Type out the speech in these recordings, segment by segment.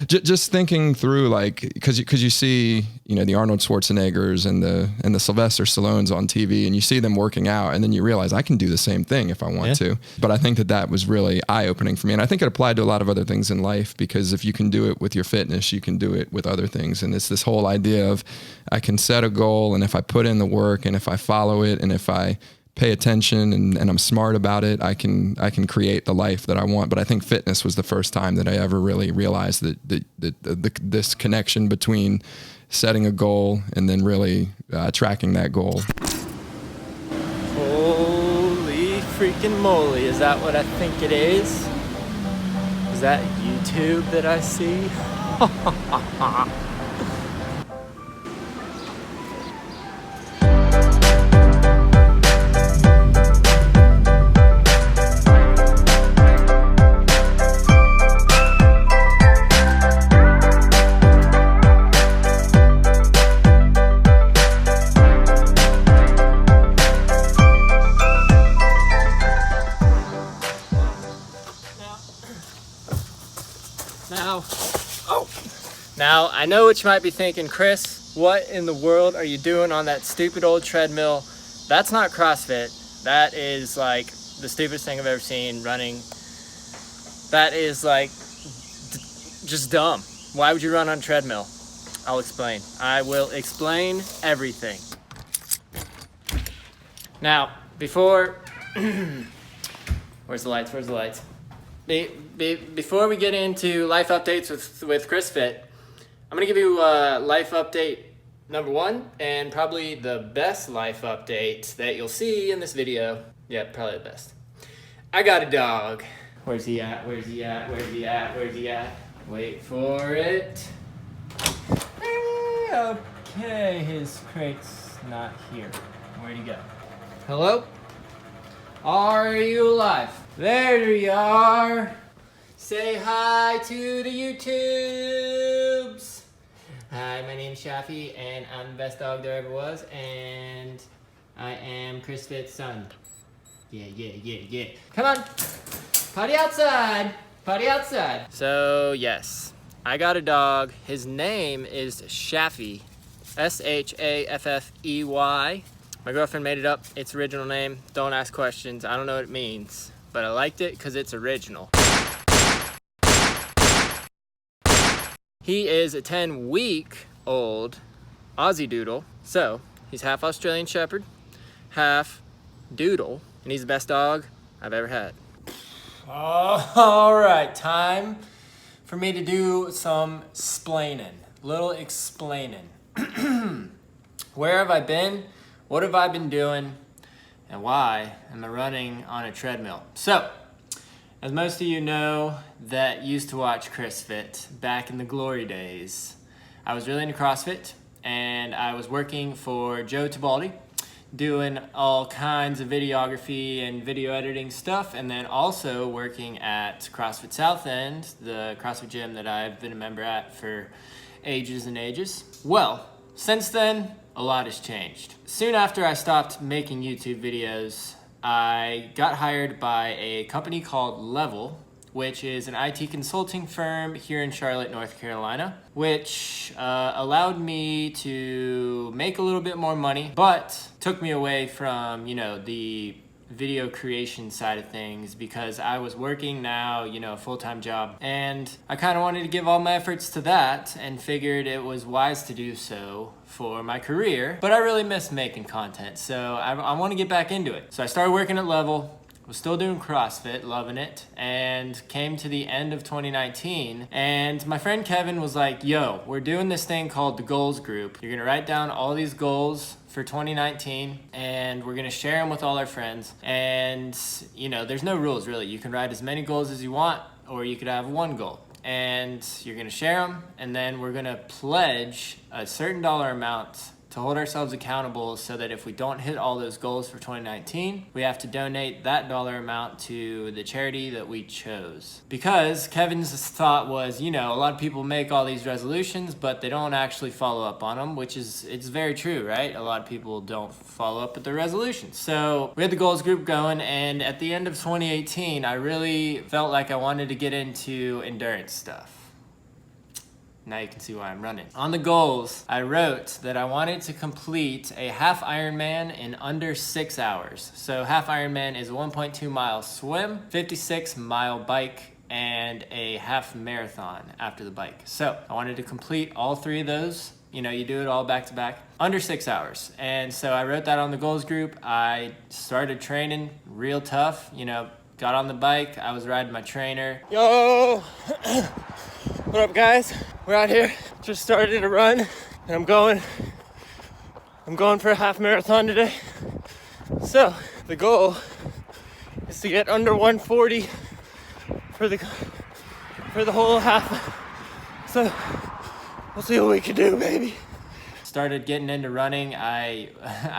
Just thinking through, like, because you see, the Arnold Schwarzeneggers and the Sylvester Stallones on TV, and you see them working out, and then you realize I can do the same thing if I want to. But I think that was really eye-opening for me, and I think it applied to a lot of other things in life, because if you can do it with your fitness, you can do it with other things. And it's this whole idea of I can set a goal, and if I put in the work, and if I follow it, and if I pay attention and I'm smart about it, I can create the life that I want. But I think fitness was the first time that I ever really realized that this connection between setting a goal and then really tracking that goal. Holy freaking moly, is that what I think it is? Is that YouTube that I see? Now, I know what you might be thinking, Chris, what in the world are you doing on that stupid old treadmill? That's not CrossFit. That is like the stupidest thing I've ever seen running. That is like just dumb. Why would you run on a treadmill? I'll explain. I will explain everything. Now, before, where's the lights? Before we get into life updates with Kris Fit, I'm gonna give you life update number 1, and probably the best life update that you'll see in this video. Yeah, probably the best. I got a dog. Where's he at? Wait for it. Okay, his crate's not here. Where'd he go? Hello? Are you alive? There you are. Say hi to the YouTubes. Hi, my name's Shafi, and I'm the best dog there ever was, and I am Kris Fit's son. Yeah. Come on, potty outside. So yes, I got a dog. His name is Shafi, Shaffey. My girlfriend made it up. It's original name. Don't ask questions. I don't know what it means, but I liked it because it's original. He is a 10-week-old Aussie Doodle. So he's half Australian Shepherd, half Doodle, and he's the best dog I've ever had. All right, time for me to do some splaining, little explaining. Where have I been? What have I been doing? And why am I running on a treadmill? So, as most of you know that used to watch Kris Fit back in the glory days, I was really into CrossFit, and I was working for Joe Tibaldi, doing all kinds of videography and video editing stuff, and then also working at CrossFit South End, the CrossFit gym that I've been a member at for ages and ages. Well, since then, a lot has changed. Soon after I stopped making YouTube videos, I got hired by a company called Level, which is an IT consulting firm here in Charlotte, North Carolina, which allowed me to make a little bit more money, but took me away from, the video creation side of things, because I was working now, a full-time job, and I kind of wanted to give all my efforts to that and figured it was wise to do so for my career. But I really miss making content, so I want to get back into it. So I started working at Level, was still doing CrossFit, loving it, and came to the end of 2019, and my friend Kevin was like, yo, we're doing this thing called the Goals Group. You're gonna write down all these goals for 2019, and we're gonna share them with all our friends. And there's no rules really. You can write as many goals as you want, or you could have one goal. And you're gonna share them, and then we're gonna pledge a certain dollar amount to hold ourselves accountable, so that if we don't hit all those goals for 2019, we have to donate that dollar amount to the charity that we chose. Because Kevin's thought was, a lot of people make all these resolutions, but they don't actually follow up on them, it's very true, right? A lot of people don't follow up with their resolutions. So we had the goals group going, and at the end of 2018, I really felt like I wanted to get into endurance stuff. now you can see why I'm running. On the goals, I wrote that I wanted to complete a half Ironman in under 6 hours. So half Ironman is a 1.2 mile swim, 56 mile bike, and a half marathon after the bike. So I wanted to complete all 3 of those. You know, you do it all back to back, under 6 hours. And so I wrote that on the goals group. I started training real tough, you know, got on the bike. I was riding my trainer. Yo, what up guys? We're out here, just started to run, and I'm going for a half marathon today. So the goal is to get under 140 for the whole half. So we'll see what we can do, baby. Started getting into running. I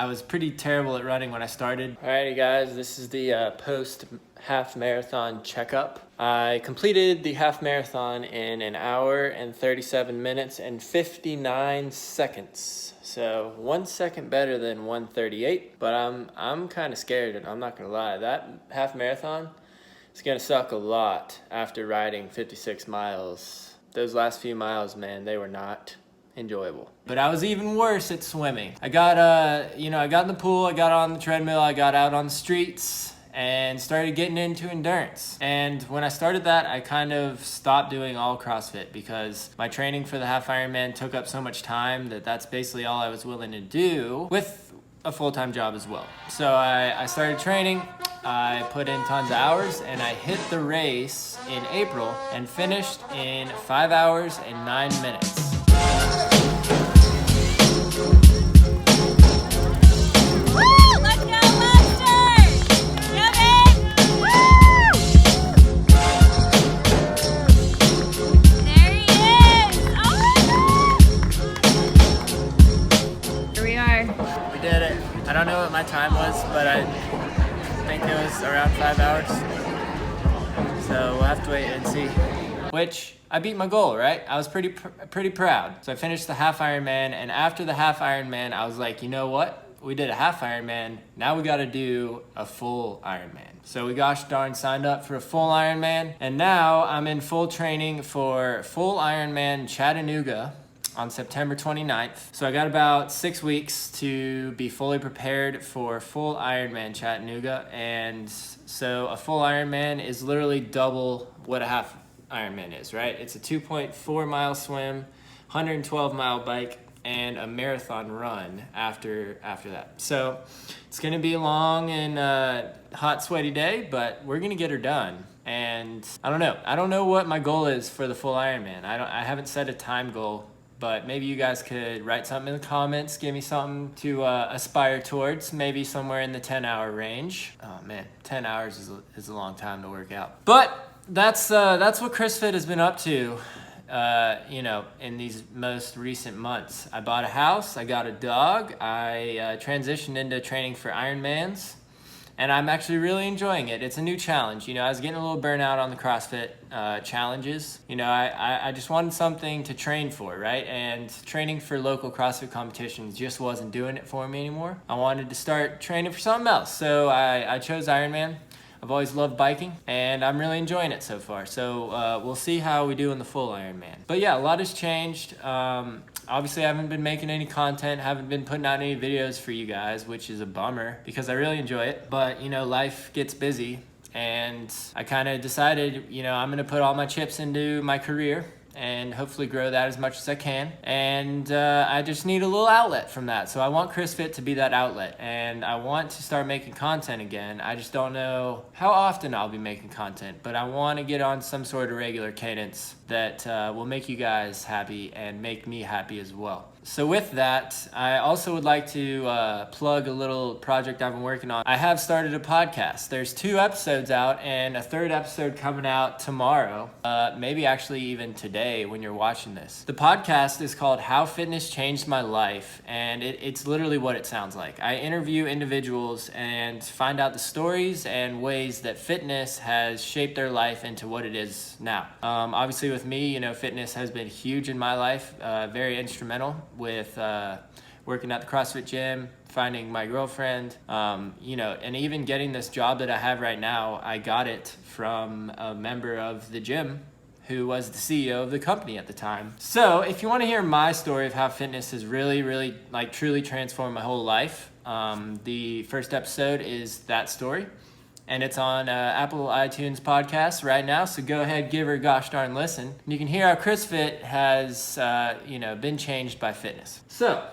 was pretty terrible at running when I started. Alrighty guys, this is the post half marathon checkup. I completed the half marathon in 1 hour and 37 minutes and 59 seconds. So 1 second better than 1:38, but I'm kind of scared, I'm not gonna lie. That half marathon is gonna suck a lot after riding 56 miles. Those last few miles, man, they were not enjoyable. But I was even worse at swimming. I got I got in the pool, I got on the treadmill, I got out on the streets and started getting into endurance. And when I started that, I kind of stopped doing all CrossFit because my training for the half Ironman took up so much time that that's basically all I was willing to do with a full-time job as well. So I started training, I put in tons of hours, and I hit the race in April and finished in 5 hours and 9 minutes. Woo! Let's go, Webster! Go, babe! Woo! There he is! Oh my God! Here we are. We did it. I don't know what my time was, but I think it was around 5 hours. So we'll have to wait and see. Which, I beat my goal, right? I was pretty proud. So I finished the half Ironman, and after the half Ironman, I was like, you know what? We did a half Ironman, now we gotta do a full Ironman. So we gosh darn signed up for a full Ironman, and now I'm in full training for full Ironman Chattanooga on September 29th. So I got about 6 weeks to be fully prepared for full Ironman Chattanooga. And so a full Ironman is literally double what a half Ironman is, right? It's a 2.4 mile swim, 112 mile bike, and a marathon run after that. So it's gonna be a long and hot, sweaty day, but we're gonna get her done. And I don't know what my goal is for the full Ironman. I haven't set a time goal, but maybe you guys could write something in the comments, give me something to aspire towards, maybe somewhere in the 10-hour range. Oh man, 10 hours is a long time to work out. But that's what Kris Fit has been up to, in these most recent months. I bought a house, I got a dog, I transitioned into training for Ironmans, and I'm actually really enjoying it. It's a new challenge. I was getting a little burnout on the CrossFit challenges. I just wanted something to train for, right? And training for local CrossFit competitions just wasn't doing it for me anymore. I wanted to start training for something else, so I chose Ironman. I've always loved biking, and I'm really enjoying it so far. So we'll see how we do in the full Ironman. But yeah, a lot has changed. Obviously, I haven't been making any content, haven't been putting out any videos for you guys, which is a bummer because I really enjoy it. But, life gets busy, and I kind of decided, I'm going to put all my chips into my career and hopefully grow that as much as I can. And I just need a little outlet from that. So I want Kris Fit to be that outlet, and I want to start making content again. I just don't know how often I'll be making content, but I want to get on some sort of regular cadence that will make you guys happy and make me happy as well. So with that, I also would like to plug a little project I've been working on. I have started a podcast. There's 2 episodes out and a 3rd episode coming out tomorrow, maybe actually even today when you're watching this. The podcast is called How Fitness Changed My Life, and it's literally what it sounds like. I interview individuals and find out the stories and ways that fitness has shaped their life into what it is now. Obviously with me, fitness has been huge in my life, very instrumental with working at the CrossFit gym, finding my girlfriend, and even getting this job that I have right now. I got it from a member of the gym who was the CEO of the company at the time. So if you want to hear my story of how fitness has really like truly transformed my whole life, the first episode is that story. And it's on Apple iTunes podcast right now. So go ahead, give her a gosh darn listen. And you can hear how Kris Fit has been changed by fitness. So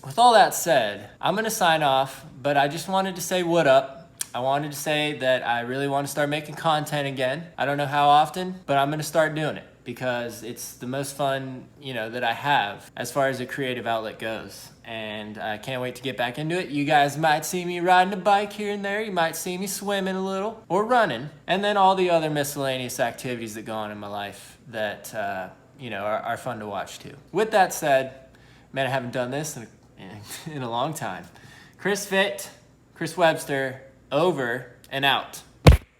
with all that said, I'm going to sign off, but I just wanted to say what up. I wanted to say that I really want to start making content again. I don't know how often, but I'm going to start doing it because it's the most fun, that I have as far as a creative outlet goes. And I can't wait to get back into it. You guys might see me riding a bike here and there. You might see me swimming a little or running. And then all the other miscellaneous activities that go on in my life that, are fun to watch too. With that said, man, I haven't done this in a long time. Kris Fit, Kris Webster, over and out.